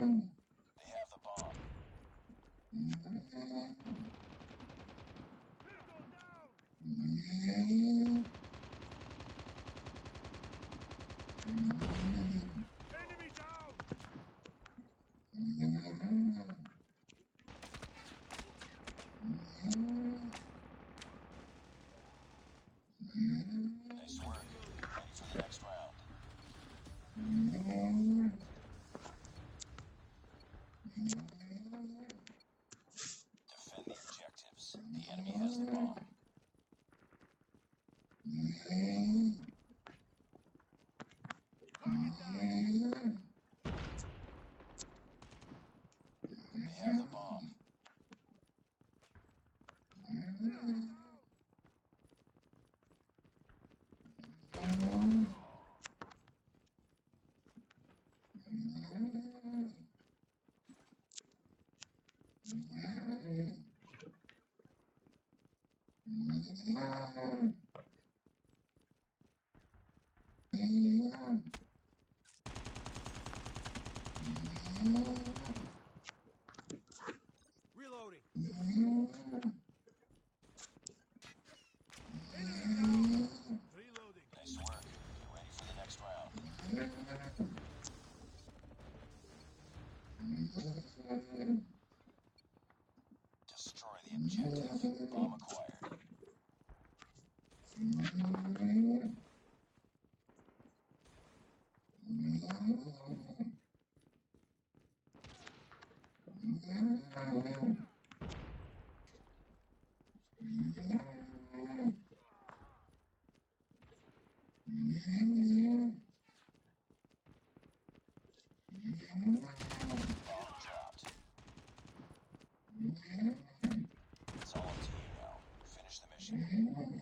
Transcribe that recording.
They have the bomb. Enemy down! Nice work. Ready for the next round. Defend the objectives. The enemy has the bomb. They have the bomb. Reloading. Enemy down! Reloading. Nice work. Get ready for the next round. Destroy the objective. Bomb acquired. Bomb dropped. It's all up to you now. Finish the mission.